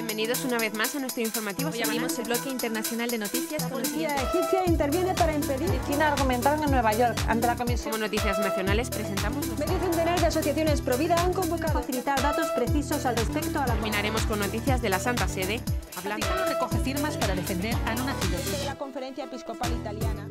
Bienvenidos una vez más a nuestro informativo. Hoy abrimos el bloque internacional de noticias. La policía egipcia interviene para impedir. China argumentaron en Nueva York ante la comisión. Como noticias nacionales presentamos medio centenar de asociaciones pro vida han convocado a facilitar datos precisos al respecto a la. Terminaremos con noticias de la Santa Sede. El Vaticano recoge firmas para defender a no nacidos. De la Conferencia Episcopal Italiana.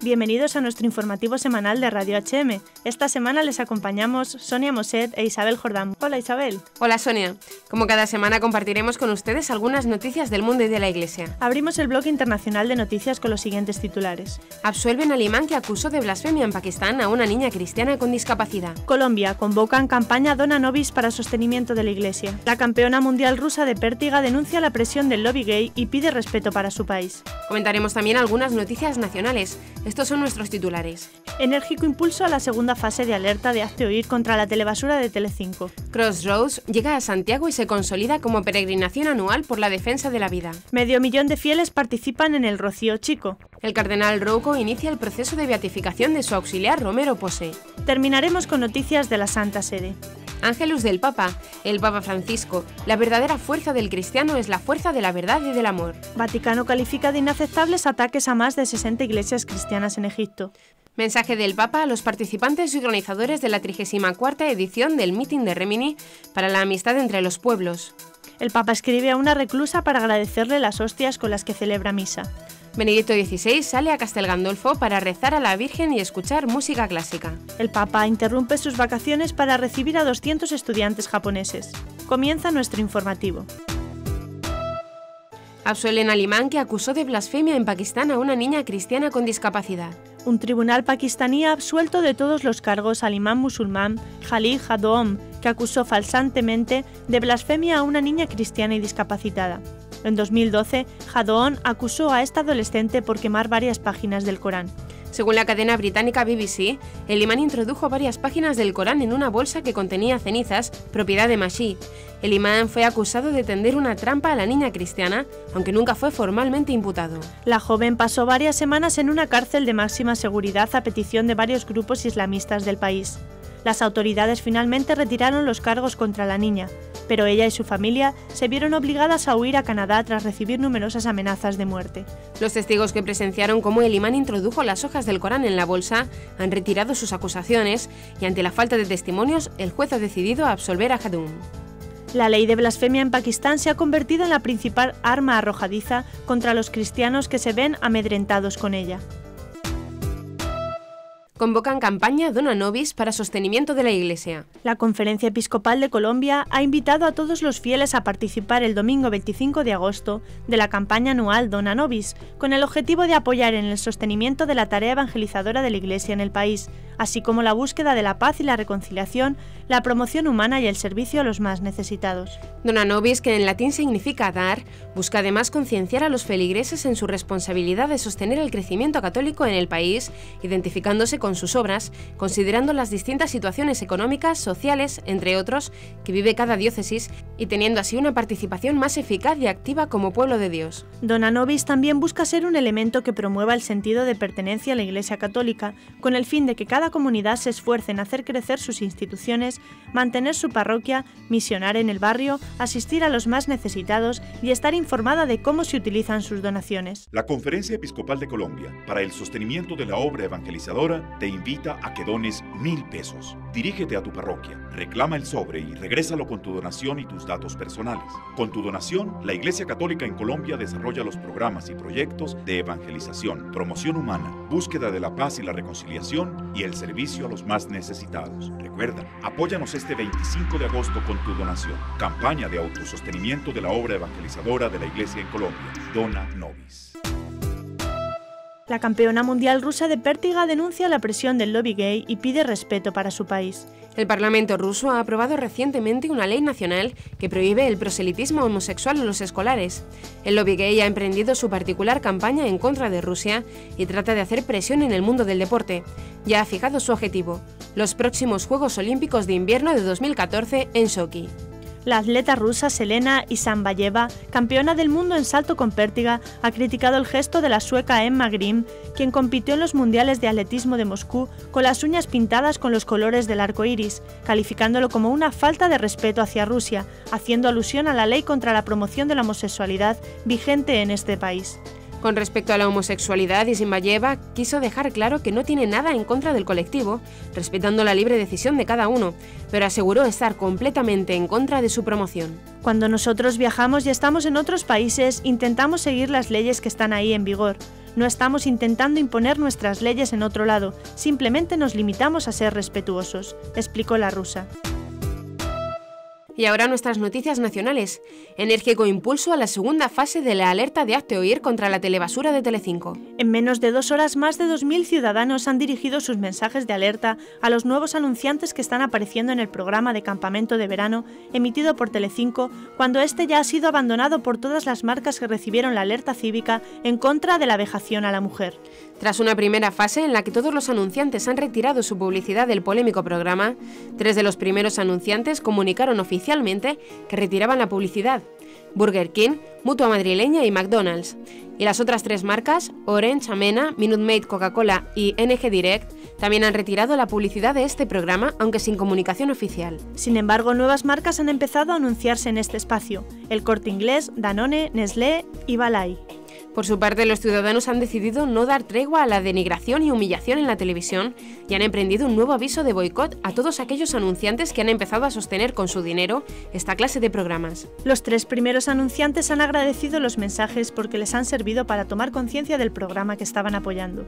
Bienvenidos a nuestro informativo semanal de Radio HM. Esta semana les acompañamos Sonia Moset e Isabel Jordán. Hola Isabel. Hola Sonia. Como cada semana compartiremos con ustedes algunas noticias del mundo y de la Iglesia. Abrimos el bloque internacional de noticias con los siguientes titulares. Absuelven al imán que acusó de blasfemia en Pakistán a una niña cristiana con discapacidad. Colombia convocan campaña Dona Nobis para sostenimiento de la Iglesia. La campeona mundial rusa de pértiga denuncia la presión del lobby gay y pide respeto para su país. Comentaremos también algunas noticias nacionales. Estos son nuestros titulares. Enérgico impulso a la segunda fase de alerta de Hazte Oír contra la telebasura de Telecinco. Crossroads llega a Santiago y se consolida como peregrinación anual por la defensa de la vida. 500.000 de fieles participan en el Rocío Chico. El cardenal Rouco inicia el proceso de beatificación de su auxiliar Romero Posé. Terminaremos con noticias de la Santa Sede. Ángelus del Papa, el Papa Francisco. La verdadera fuerza del cristiano es la fuerza de la verdad y del amor. Vaticano califica de inaceptables ataques a más de 60 iglesias cristianas en Egipto. Mensaje del Papa a los participantes y organizadores de la 34ª edición del Meeting de Rimini para la amistad entre los pueblos. El Papa escribe a una reclusa para agradecerle las hostias con las que celebra misa. Benedicto XVI sale a Castel Gandolfo para rezar a la Virgen y escuchar música clásica. El Papa interrumpe sus vacaciones para recibir a 200 estudiantes japoneses. Comienza nuestro informativo. Absuelven al imán que acusó de blasfemia en Pakistán a una niña cristiana con discapacidad. Un tribunal pakistaní ha absuelto de todos los cargos al imán musulmán Khalid Jadoom, que acusó falsamente de blasfemia a una niña cristiana y discapacitada. En 2012, Jadoom acusó a esta adolescente por quemar varias páginas del Corán. Según la cadena británica BBC, el imán introdujo varias páginas del Corán en una bolsa que contenía cenizas, propiedad de Masih. El imán fue acusado de tender una trampa a la niña cristiana, aunque nunca fue formalmente imputado. La joven pasó varias semanas en una cárcel de máxima seguridad a petición de varios grupos islamistas del país. Las autoridades finalmente retiraron los cargos contra la niña, pero ella y su familia se vieron obligadas a huir a Canadá tras recibir numerosas amenazas de muerte. Los testigos que presenciaron cómo el imán introdujo las hojas del Corán en la bolsa han retirado sus acusaciones y ante la falta de testimonios, el juez ha decidido absolver a Jadoom. La ley de blasfemia en Pakistán se ha convertido en la principal arma arrojadiza contra los cristianos que se ven amedrentados con ella. Convocan campaña Dona Nobis para sostenimiento de la Iglesia. La Conferencia Episcopal de Colombia ha invitado a todos los fieles a participar el domingo 25 de agosto de la campaña anual Dona Nobis, con el objetivo de apoyar en el sostenimiento de la tarea evangelizadora de la Iglesia en el país, así como la búsqueda de la paz y la reconciliación, la promoción humana y el servicio a los más necesitados. Dona Nobis, que en latín significa dar, busca además concienciar a los feligreses en su responsabilidad de sostener el crecimiento católico en el país, identificándose con sus obras, considerando las distintas situaciones económicas, sociales, entre otros, que vive cada diócesis y teniendo así una participación más eficaz y activa como pueblo de Dios. Dona Nobis también busca ser un elemento que promueva el sentido de pertenencia a la Iglesia Católica, con el fin de que cada comunidad se esfuerce en hacer crecer sus instituciones, mantener su parroquia, misionar en el barrio, asistir a los más necesitados y estar informada de cómo se utilizan sus donaciones. La Conferencia Episcopal de Colombia, para el sostenimiento de la obra evangelizadora, te invita a que dones 1,000 pesos. Dirígete a tu parroquia, reclama el sobre y regrésalo con tu donación y tus datos personales. Con tu donación, la Iglesia Católica en Colombia desarrolla los programas y proyectos de evangelización, promoción humana, búsqueda de la paz y la reconciliación y el servicio a los más necesitados. Recuerda, apóyanos este 25 de agosto con tu donación. Campaña de autosostenimiento de la obra evangelizadora de la Iglesia en Colombia. Dona Nobis. La campeona mundial rusa de pértiga denuncia la presión del lobby gay y pide respeto para su país. El Parlamento ruso ha aprobado recientemente una ley nacional que prohíbe el proselitismo homosexual en los escolares. El lobby gay ha emprendido su particular campaña en contra de Rusia y trata de hacer presión en el mundo del deporte. Ya ha fijado su objetivo: los próximos Juegos Olímpicos de Invierno de 2014 en Sochi. La atleta rusa Selena Isambayeva, campeona del mundo en salto con pértiga, ha criticado el gesto de la sueca Emma Grimm, quien compitió en los mundiales de atletismo de Moscú con las uñas pintadas con los colores del arco iris, calificándolo como una falta de respeto hacia Rusia, haciendo alusión a la ley contra la promoción de la homosexualidad vigente en este país. Con respecto a la homosexualidad, Isambayeva quiso dejar claro que no tiene nada en contra del colectivo, respetando la libre decisión de cada uno, pero aseguró estar completamente en contra de su promoción. Cuando nosotros viajamos y estamos en otros países, intentamos seguir las leyes que están ahí en vigor. No estamos intentando imponer nuestras leyes en otro lado, simplemente nos limitamos a ser respetuosos, explicó la rusa. Y ahora nuestras noticias nacionales. Enérgico impulso a la segunda fase de la alerta de Hazte Oír contra la telebasura de Telecinco. En menos de 2 horas, más de 2.000 ciudadanos han dirigido sus mensajes de alerta a los nuevos anunciantes que están apareciendo en el programa de campamento de verano emitido por Telecinco, cuando este ya ha sido abandonado por todas las marcas que recibieron la alerta cívica en contra de la vejación a la mujer. Tras una primera fase en la que todos los anunciantes han retirado su publicidad del polémico programa, 3 de los primeros anunciantes comunicaron oficialmente que retiraban la publicidad: Burger King, Mutua Madrileña y McDonald's. Y las otras 3 marcas, Orange, Amena, Minute Maid, Coca-Cola y NG Direct, también han retirado la publicidad de este programa, aunque sin comunicación oficial. Sin embargo, nuevas marcas han empezado a anunciarse en este espacio: El Corte Inglés, Danone, Nestlé y Balay. Por su parte, los ciudadanos han decidido no dar tregua a la denigración y humillación en la televisión y han emprendido un nuevo aviso de boicot a todos aquellos anunciantes que han empezado a sostener con su dinero esta clase de programas. Los 3 primeros anunciantes han agradecido los mensajes porque les han servido para tomar conciencia del programa que estaban apoyando.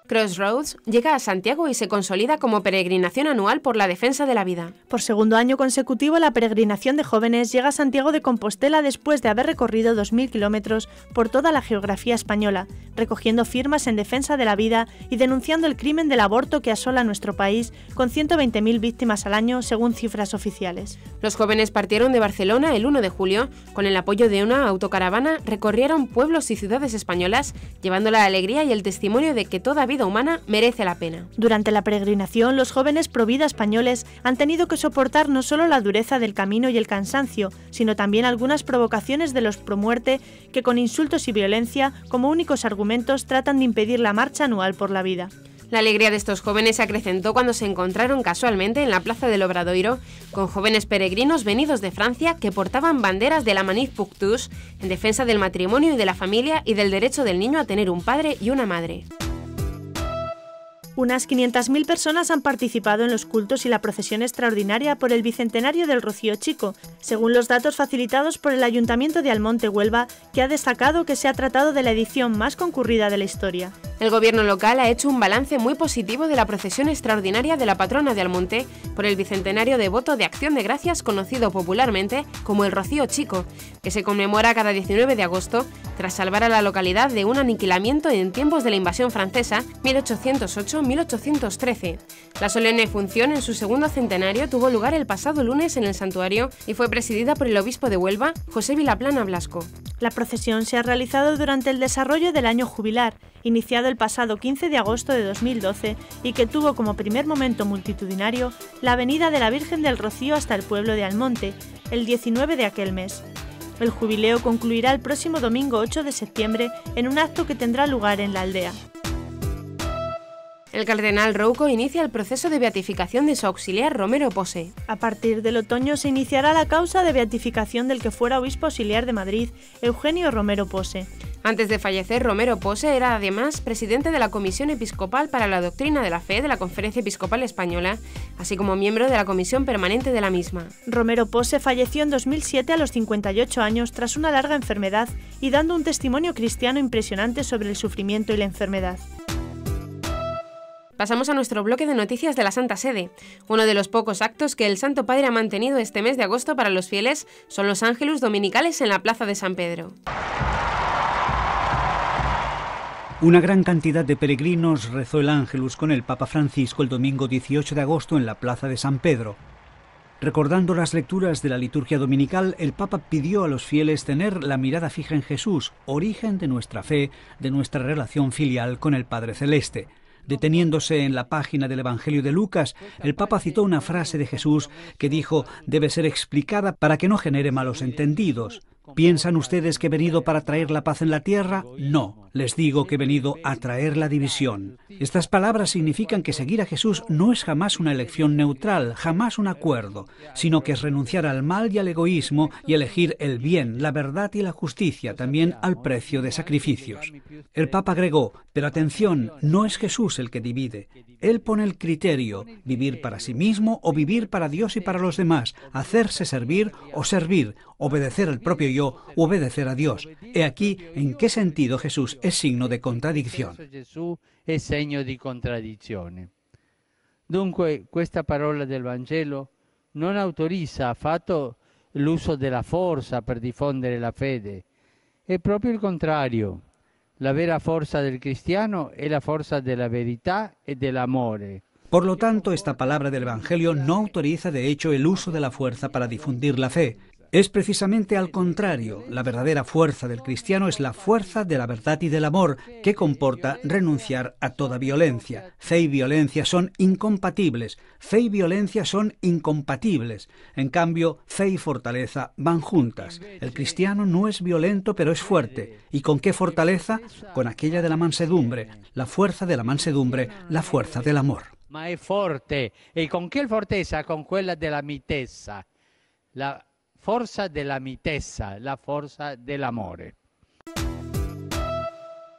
Crossroads llega a Santiago y se consolida como peregrinación anual por la defensa de la vida. Por segundo año consecutivo, la peregrinación de jóvenes llega a Santiago de Compostela después de haber recorrido 2.000 kilómetros por toda la geografía española, recogiendo firmas en defensa de la vida y denunciando el crimen del aborto que asola nuestro país, con 120.000 víctimas al año, según cifras oficiales. Los jóvenes partieron de Barcelona el 1 de julio. Con el apoyo de una autocaravana, recorrieron pueblos y ciudades españolas, llevando la alegría y el testimonio de que toda vida humana merece la pena. Durante la peregrinación, los jóvenes pro vida españoles han tenido que soportar no solo la dureza del camino y el cansancio, sino también algunas provocaciones de los pro muerte que con insultos y violencia, como únicos argumentos, tratan de impedir la marcha anual por la vida. La alegría de estos jóvenes se acrecentó cuando se encontraron casualmente en la plaza del Obradoiro con jóvenes peregrinos venidos de Francia que portaban banderas de la Manif pour tous en defensa del matrimonio y de la familia y del derecho del niño a tener un padre y una madre. Unas 500.000 personas han participado en los cultos y la procesión extraordinaria por el bicentenario del Rocío Chico, según los datos facilitados por el Ayuntamiento de Almonte, Huelva, que ha destacado que se ha tratado de la edición más concurrida de la historia. El gobierno local ha hecho un balance muy positivo de la procesión extraordinaria de la patrona de Almonte por el bicentenario devoto de Acción de Gracias, conocido popularmente como el Rocío Chico, que se conmemora cada 19 de agosto tras salvar a la localidad de un aniquilamiento en tiempos de la invasión francesa 1808-1813. La solemne función en su segundo centenario tuvo lugar el pasado lunes en el santuario y fue presidida por el obispo de Huelva, José Vilaplana Blasco. La procesión se ha realizado durante el desarrollo del año jubilar, iniciado el pasado 15 de agosto de 2012 y que tuvo como primer momento multitudinario la avenida de la Virgen del Rocío hasta el pueblo de Almonte, el 19 de aquel mes. El jubileo concluirá el próximo domingo 8 de septiembre en un acto que tendrá lugar en la aldea. El cardenal Rouco inicia el proceso de beatificación de su auxiliar Romero Pose. A partir del otoño se iniciará la causa de beatificación del que fuera obispo auxiliar de Madrid, Eugenio Romero Pose. Antes de fallecer, Romero Pose era además presidente de la Comisión Episcopal para la Doctrina de la Fe de la Conferencia Episcopal Española, así como miembro de la Comisión Permanente de la misma. Romero Pose falleció en 2007 a los 58 años tras una larga enfermedad y dando un testimonio cristiano impresionante sobre el sufrimiento y la enfermedad. Pasamos a nuestro bloque de noticias de la Santa Sede. Uno de los pocos actos que el Santo Padre ha mantenido este mes de agosto para los fieles son los ángelus dominicales en la Plaza de San Pedro. Una gran cantidad de peregrinos rezó el ángelus con el Papa Francisco el domingo 18 de agosto en la Plaza de San Pedro. Recordando las lecturas de la liturgia dominical, el Papa pidió a los fieles tener la mirada fija en Jesús, origen de nuestra fe, de nuestra relación filial con el Padre Celeste. Deteniéndose en la página del Evangelio de Lucas, el Papa citó una frase de Jesús que dijo debe ser explicada para que no genere malos entendidos. ¿Piensan ustedes que he venido para traer la paz en la tierra? No, les digo que he venido a traer la división. Estas palabras significan que seguir a Jesús no es jamás una elección neutral, jamás un acuerdo, sino que es renunciar al mal y al egoísmo y elegir el bien, la verdad y la justicia, también al precio de sacrificios. El Papa agregó, pero atención, no es Jesús el que divide. Él pone el criterio, vivir para sí mismo o vivir para Dios y para los demás, hacerse servir o servir, obedecer al propio yo u obedecer a Dios. He aquí en qué sentido Jesús es signo de contradicción. Gesù è segno di contraddizione. Dunque questa parola del Vangelo non autorizza affatto l'uso della forza per diffondere la fede. È proprio il contrario. La vera forza del cristiano è la forza della verità e dell'amore. Por lo tanto, esta palabra del Evangelio no autoriza de hecho el uso de la fuerza para difundir la fe. Es precisamente al contrario, la verdadera fuerza del cristiano es la fuerza de la verdad y del amor, que comporta renunciar a toda violencia. Fe y violencia son incompatibles, fe y violencia son incompatibles. En cambio, fe y fortaleza van juntas. El cristiano no es violento, pero es fuerte. ¿Y con qué fortaleza? Con aquella de la mansedumbre. La fuerza de la mansedumbre, la fuerza del amor. Ma è forte. E con che fortezza? Con quella della mitezza. La forza della mitezza, la forza dell'amore.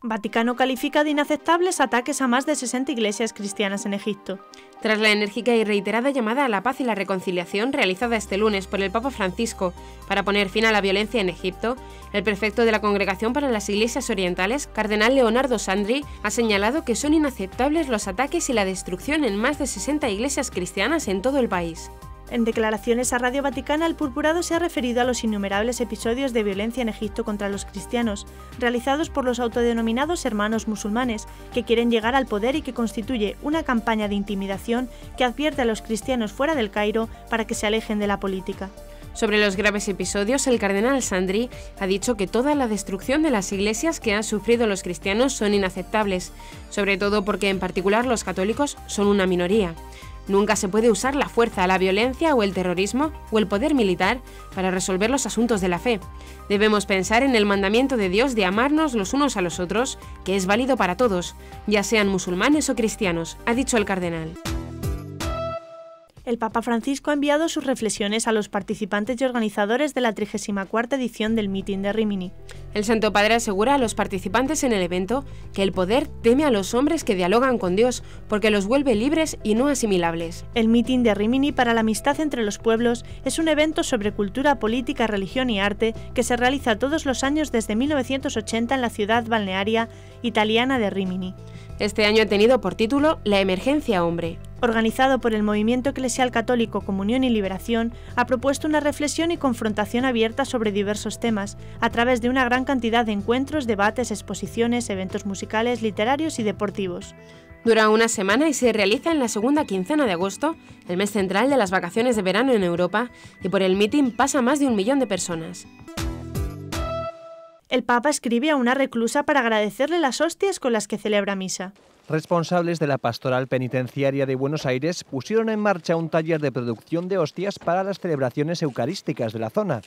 Vaticano califica de inaceptables ataques a más de 60 iglesias cristianas en Egipto. Tras la enérgica y reiterada llamada a la paz y la reconciliación realizada este lunes por el Papa Francisco para poner fin a la violencia en Egipto, el prefecto de la Congregación para las Iglesias Orientales, cardenal Leonardo Sandri, ha señalado que son inaceptables los ataques y la destrucción en más de 60 iglesias cristianas en todo el país. En declaraciones a Radio Vaticana, el purpurado se ha referido a los innumerables episodios de violencia en Egipto contra los cristianos, realizados por los autodenominados hermanos musulmanes, que quieren llegar al poder y que constituye una campaña de intimidación que advierte a los cristianos fuera del Cairo para que se alejen de la política. Sobre los graves episodios, el cardenal Sandri ha dicho que toda la destrucción de las iglesias que han sufrido los cristianos son inaceptables, sobre todo porque en particular los católicos son una minoría. Nunca se puede usar la fuerza, la violencia o el terrorismo o el poder militar para resolver los asuntos de la fe. Debemos pensar en el mandamiento de Dios de amarnos los unos a los otros, que es válido para todos, ya sean musulmanes o cristianos, ha dicho el cardenal. El Papa Francisco ha enviado sus reflexiones a los participantes y organizadores de la 34ª edición del Meeting de Rímini. El Santo Padre asegura a los participantes en el evento que el poder teme a los hombres que dialogan con Dios porque los vuelve libres y no asimilables. El Meeting de Rímini para la amistad entre los pueblos es un evento sobre cultura, política, religión y arte que se realiza todos los años desde 1980 en la ciudad balnearia italiana de Rímini. Este año ha tenido por título La emergencia hombre. Organizado por el Movimiento Eclesial Católico Comunión y Liberación, ha propuesto una reflexión y confrontación abierta sobre diversos temas, a través de una gran cantidad de encuentros, debates, exposiciones, eventos musicales, literarios y deportivos. Dura una semana y se realiza en la segunda quincena de agosto, el mes central de las vacaciones de verano en Europa, y por el meeting pasa más de 1 millón de personas. El Papa escribe a una reclusa para agradecerle las hostias con las que celebra misa. Responsables de la Pastoral Penitenciaria de Buenos Aires pusieron en marcha un taller de producción de hostias para las celebraciones eucarísticas de la zona.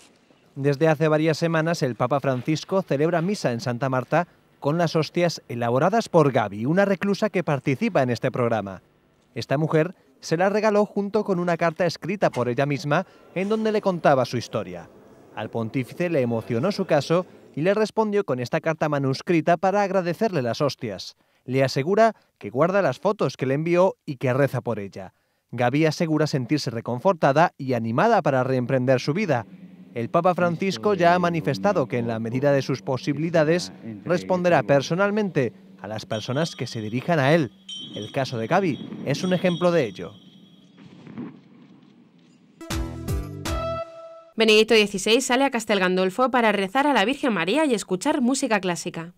Desde hace varias semanas el Papa Francisco celebra misa en Santa Marta con las hostias elaboradas por Gaby, una reclusa que participa en este programa. Esta mujer se la regaló junto con una carta escrita por ella misma en donde le contaba su historia. Al pontífice le emocionó su caso y le respondió con esta carta manuscrita para agradecerle las hostias. Le asegura que guarda las fotos que le envió y que reza por ella. Gaby asegura sentirse reconfortada y animada para reemprender su vida. El Papa Francisco ya ha manifestado que en la medida de sus posibilidades responderá personalmente a las personas que se dirijan a él. El caso de Gaby es un ejemplo de ello. Benedicto XVI sale a Castel Gandolfo para rezar a la Virgen María y escuchar música clásica.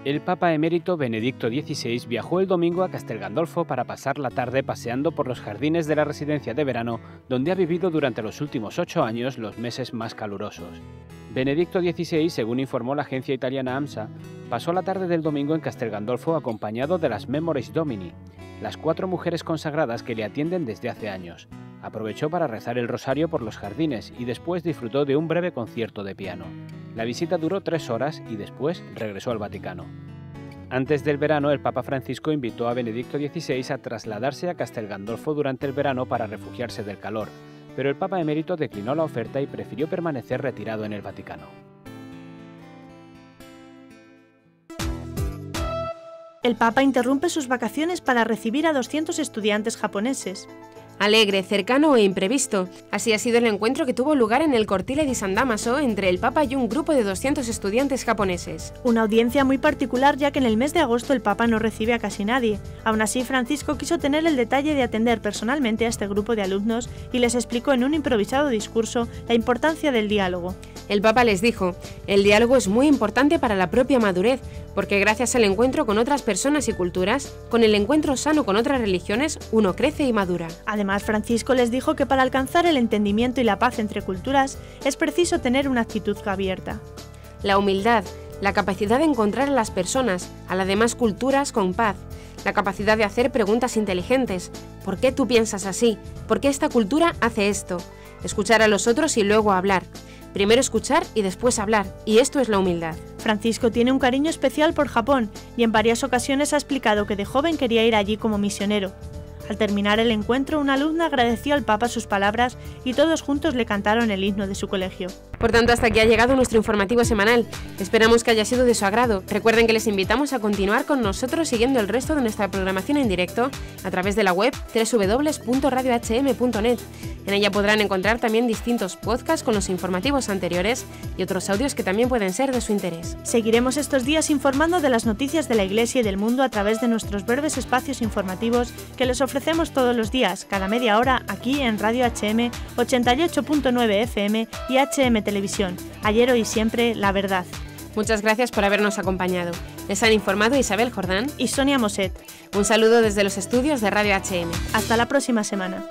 El Papa emérito Benedicto XVI viajó el domingo a Castel Gandolfo para pasar la tarde paseando por los jardines de la residencia de verano, donde ha vivido durante los últimos 8 años los meses más calurosos. Benedicto XVI, según informó la agencia italiana AMSA, pasó la tarde del domingo en Castel Gandolfo acompañado de las Memoris Domini, las 4 mujeres consagradas que le atienden desde hace años. Aprovechó para rezar el rosario por los jardines y después disfrutó de un breve concierto de piano. La visita duró 3 horas y después regresó al Vaticano. Antes del verano, el Papa Francisco invitó a Benedicto XVI a trasladarse a Castel Gandolfo durante el verano para refugiarse del calor, pero el Papa emérito declinó la oferta y prefirió permanecer retirado en el Vaticano. El Papa interrumpe sus vacaciones para recibir a 200 estudiantes japoneses. Alegre, cercano e imprevisto. Así ha sido el encuentro que tuvo lugar en el Cortile di San Damaso entre el Papa y un grupo de 200 estudiantes japoneses. Una audiencia muy particular, ya que en el mes de agosto el Papa no recibe a casi nadie. Aún así, Francisco quiso tener el detalle de atender personalmente a este grupo de alumnos y les explicó en un improvisado discurso la importancia del diálogo. El Papa les dijo: el diálogo es muy importante para la propia madurez, porque gracias al encuentro con otras personas y culturas, con el encuentro sano con otras religiones, uno crece y madura. Además, Francisco les dijo que para alcanzar el entendimiento y la paz entre culturas es preciso tener una actitud abierta. La humildad, la capacidad de encontrar a las personas, a las demás culturas con paz, la capacidad de hacer preguntas inteligentes. ¿Por qué tú piensas así? ¿Por qué esta cultura hace esto? Escuchar a los otros y luego hablar. Primero escuchar y después hablar, y esto es la humildad. Francisco tiene un cariño especial por Japón y en varias ocasiones ha explicado que de joven quería ir allí como misionero. Al terminar el encuentro, una alumna agradeció al Papa sus palabras y todos juntos le cantaron el himno de su colegio. Por tanto, hasta aquí ha llegado nuestro informativo semanal. Esperamos que haya sido de su agrado. Recuerden que les invitamos a continuar con nosotros siguiendo el resto de nuestra programación en directo a través de la web www.radiohm.net. En ella podrán encontrar también distintos podcasts con los informativos anteriores y otros audios que también pueden ser de su interés. Seguiremos estos días informando de las noticias de la Iglesia y del mundo a través de nuestros breves espacios informativos que les ofrecemos todos los días, cada media hora, aquí en Radio HM 88.9 FM y HM Televisión. Ayer, hoy y siempre, la verdad. Muchas gracias por habernos acompañado. Les han informado Isabel Jordán y Sonia Moset. Un saludo desde los estudios de Radio HM. Hasta la próxima semana.